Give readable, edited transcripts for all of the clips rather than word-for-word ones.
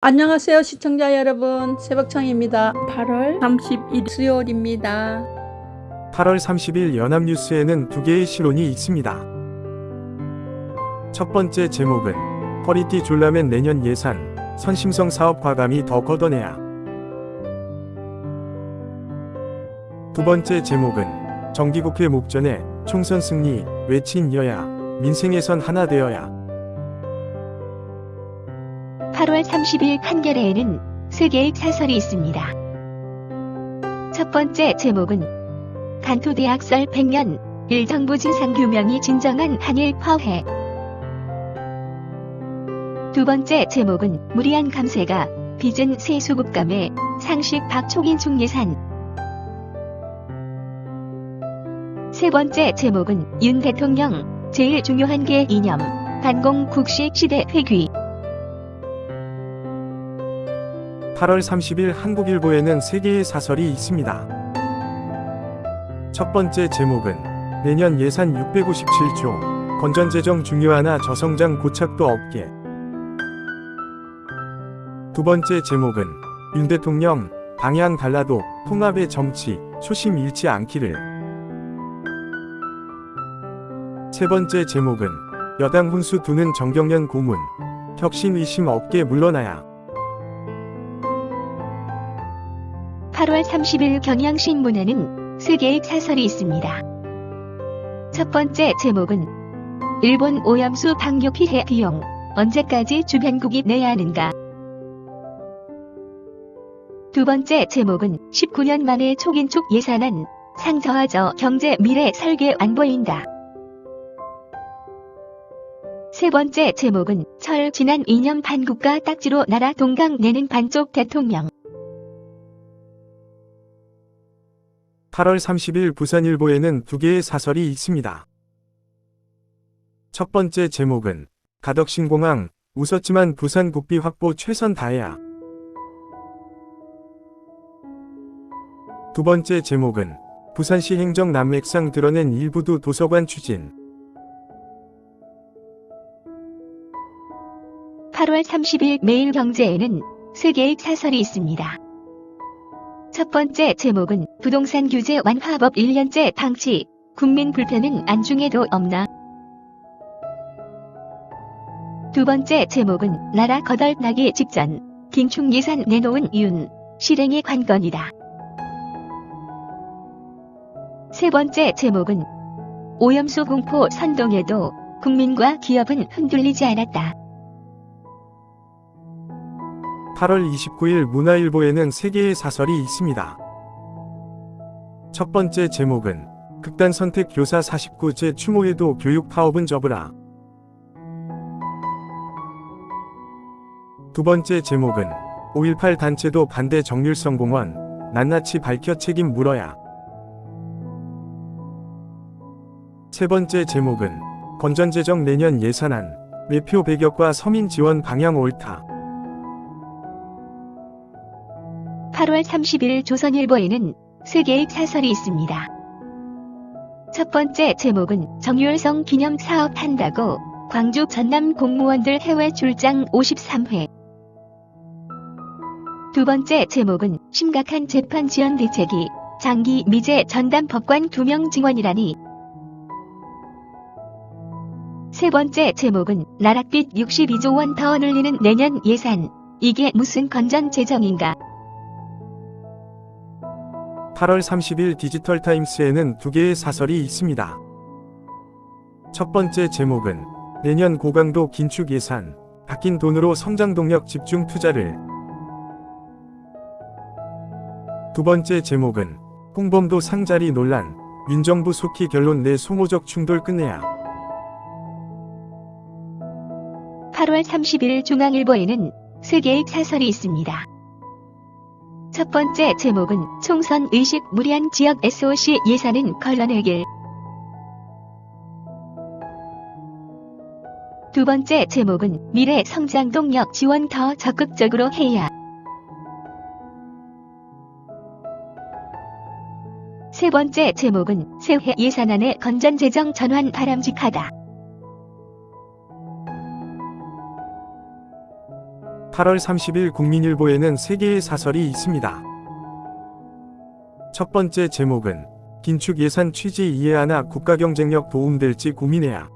안녕하세요 시청자 여러분, 새벽청입니다. 8월 30일 수요일입니다. 8월 30일 연합뉴스에는 두 개의 실론이 있습니다. 첫 번째 제목은 허리띠 졸라맨 내년 예산, 선심성 사업 과감히 더 걷어내야. 두 번째 제목은 정기국회 목전에 총선 승리 외친 여야, 민생예선 하나 되어야. 8월 30일 판결회에는 세 개의 사설이 있습니다. 첫 번째 제목은 간토대학 설 100년, 1정부 진상규명이 진정한 한일 화해. 두 번째 제목은 무리한 감세가 빚은 세수급감에 상식 박초긴축 예산. 세 번째 제목은 윤 대통령 제일 중요한 게 이념, 반공국시 시대 회귀. 8월 30일 한국일보에는 세 개의 사설이 있습니다. 첫 번째 제목은 내년 예산 657조, 건전재정 중요하나 저성장 고착도 없게. 두 번째 제목은 윤 대통령 방향 달라도 통합의 정치 초심 잃지 않기를. 세 번째 제목은 여당 훈수 두는 정경련 고문, 혁신 의심 없게 물러나야. 8월 30일 경향신문에는 세 개의 사설이 있습니다. 첫 번째 제목은 일본 오염수 방류 피해 비용 언제까지 주변국이 내야 하는가. 두 번째 제목은 19년 만에 초긴축 예산안 상저하저 경제 미래 설계 안 보인다. 세 번째 제목은 철 지난 2년 반국가 딱지로 나라 동강 내는 반쪽 대통령. 8월 30일 부산일보에는 두 개의 사설이 있습니다. 첫 번째 제목은 가덕신공항 웃었지만 부산 국비 확보 최선 다해야. 두 번째 제목은 부산시 행정 남맥상 드러낸 일부도 도서관 추진. 8월 30일 매일경제에는 세 개의 사설이 있습니다. 첫 번째 제목은 부동산 규제 완화법 1년째 방치, 국민 불편은 안중에도 없나. 두 번째 제목은 나라 거덜나기 직전, 긴축 예산 내놓은 윤, 실행의 관건이다. 세 번째 제목은 오염수 공포 선동에도 국민과 기업은 흔들리지 않았다. 8월 29일 문화일보에는 세 개의 사설이 있습니다. 첫 번째 제목은 극단 선택 교사 49제 추모해도 교육 파업은 접으라. 두 번째 제목은 5.18 단체도 반대 정률성 공원, 낱낱이 밝혀 책임 물어야. 세 번째 제목은 건전재정 내년 예산안, 매표 배격과 서민 지원 방향 옳다. 8월 30일 조선일보에는 세 개의 사설이 있습니다. 첫 번째 제목은 정유열성 기념 사업 한다고 광주 전남 공무원들 해외 출장 53회. 두 번째 제목은 심각한 재판 지연 대책이 장기 미제 전담 법관 2명 증언이라니. 세 번째 제목은 나락빚 62조 원 더 늘리는 내년 예산, 이게 무슨 건전 재정인가. 8월 30일 디지털타임스에는 두 개의 사설이 있습니다. 첫 번째 제목은 내년 고강도 긴축 예산, 아낀 돈으로 성장 동력 집중 투자를. 두 번째 제목은 홍범도 상자리 논란, 윤정부 속히 결론 내 소모적 충돌 끝내야. 8월 30일 중앙일보에는 세 개의 사설이 있습니다. 첫 번째 제목은 총선 의식 무리한 지역 SOC 예산은 걸러내길. 두 번째 제목은 미래 성장 동력 지원 더 적극적으로 해야. 세 번째 제목은 새해 예산안의 건전재정 전환 바람직하다. 8월 30일 국민일보에는 3개의 사설이 있습니다. 첫 번째 제목은 긴축 예산 취지 이해하나 국가 경쟁력 도움될지 고민해야.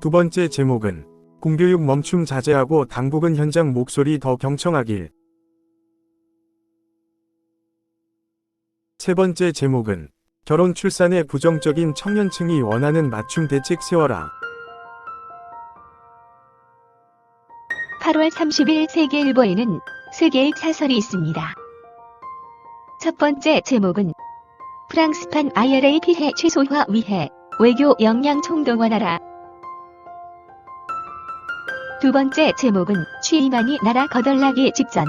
두 번째 제목은 공교육 멈춤 자제하고 당국은 현장 목소리 더 경청하길. 세 번째 제목은 결혼 출산에 부정적인 청년층이 원하는 맞춤 대책 세워라. 8월 30일 세계일보에는 3개의 사설이 있습니다. 첫 번째 제목은 프랑스판 IRA 피해 최소화 위해 외교 역량 총동원하라. 두 번째 제목은 취임안이 나라 거덜나기 직전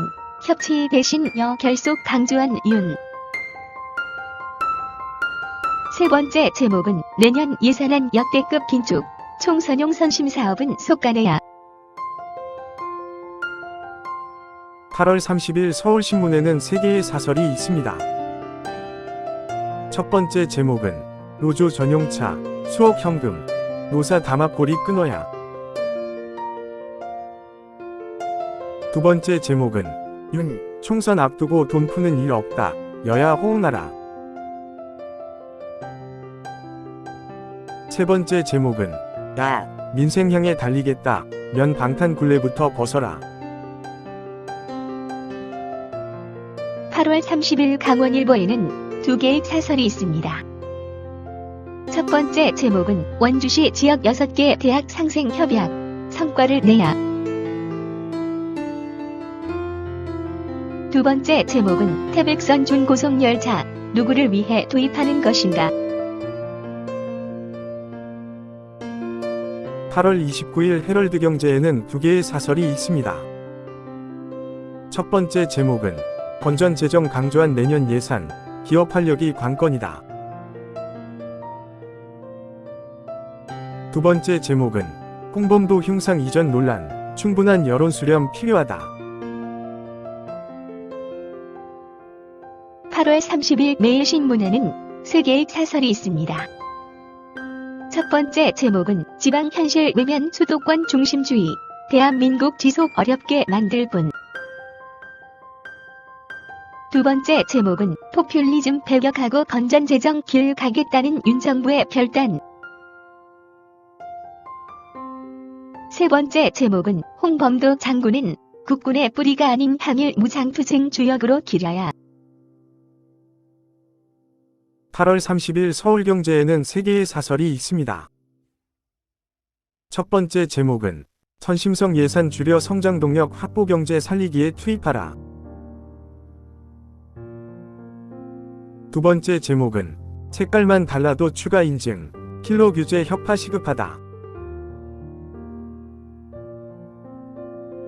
협치 대신 여 결속 강조한 윤. 세 번째 제목은 내년 예산안 역대급 긴축 총선용 선심 사업은 속가내야. 8월 30일 서울신문에는 3개의 사설이 있습니다. 첫 번째 제목은 노조 전용차, 수억 현금, 노사 담합골이 끊어야. 두 번째 제목은 윤, 총선 앞두고 돈 푸는 일 없다, 여야 호응하라. 세 번째 제목은 야, 민생 향해 달리겠다, 면 방탄 굴레부터 벗어라. 8월 30일 강원일보에는 2개의 사설이 있습니다. 첫 번째 제목은 원주시 지역 6개 대학 상생 협약 성과를 내야. 두 번째 제목은 태백선 준고속열차 누구를 위해 도입하는 것인가. 8월 29일 헤럴드 경제에는 2개의 사설이 있습니다. 첫 번째 제목은 건전 재정 강조한 내년 예산, 기업 활력이 관건이다. 두 번째 제목은 홍범도 흉상 이전 논란, 충분한 여론 수렴 필요하다. 8월 30일 매일신문에는 3개의 사설이 있습니다. 첫 번째 제목은 지방 현실 외면 수도권 중심주의, 대한민국 지속 어렵게 만들 뿐. 두 번째 제목은 포퓰리즘 배격하고 건전 재정 길 가겠다는 윤 정부의 결단. 세 번째 제목은 홍범도 장군은 국군의 뿌리가 아닌 항일 무장투쟁 주역으로 기려야. 8월 30일 서울경제에는 3개의 사설이 있습니다. 첫 번째 제목은 선심성 예산 줄여 성장동력 확보 경제 살리기에 투입하라. 두 번째 제목은 색깔만 달라도 추가 인증, 킬러 규제 혁파 시급하다.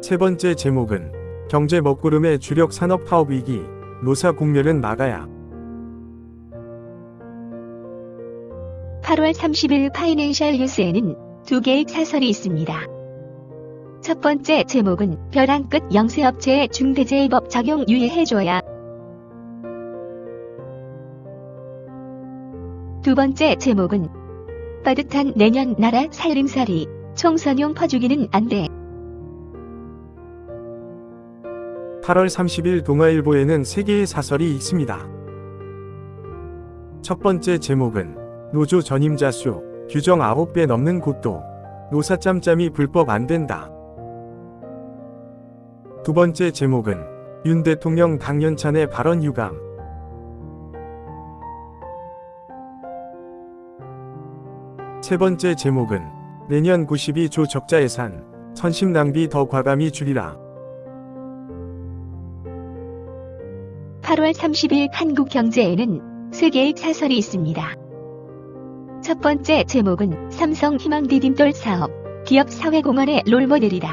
세 번째 제목은 경제 먹구름의 주력 산업 파업 위기, 노사 공멸은 막아야. 8월 30일 파이낸셜 뉴스에는 2개의 사설이 있습니다. 첫 번째 제목은 벼랑 끝 영세업체의 중대재해법 적용 유예해줘야. 두 번째 제목은 빠듯한 내년 나라 살림살이, 총선용 퍼주기는 안 돼. 8월 30일 동아일보에는 3개의 사설이 있습니다. 첫 번째 제목은 노조 전임자 수, 규정 9배 넘는 곳도, 노사 짬짬이 불법 안 된다. 두 번째 제목은 윤 대통령 당연차 내 발언 유감. 세 번째 제목은 내년 92조 적자 예산, 선심 낭비 더 과감히 줄이라. 8월 30일 한국경제에는 3개의 사설이 있습니다. 첫 번째 제목은 삼성 희망 디딤돌 사업, 기업 사회공헌의 롤모델이다.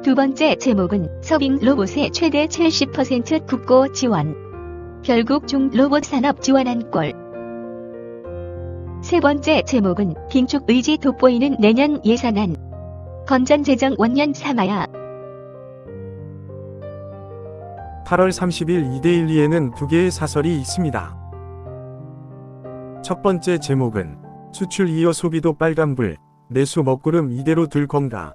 두 번째 제목은 서빙 로봇의 최대 70% 국고 지원, 결국 중로봇 산업 지원한 꼴. 세 번째 제목은 긴축 의지 돋보이는 내년 예산안, 건전 재정 원년 삼아야. 8월 30일 이데일리에는 2개의 사설이 있습니다. 첫 번째 제목은 수출 이어 소비도 빨간불, 내수 먹구름 이대로 둘 건가.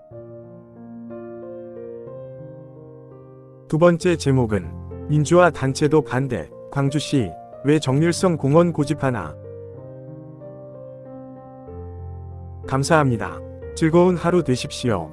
두 번째 제목은 민주화 단체도 반대, 광주시 왜 정률성 공원 고집하나. 감사합니다. 즐거운 하루 되십시오.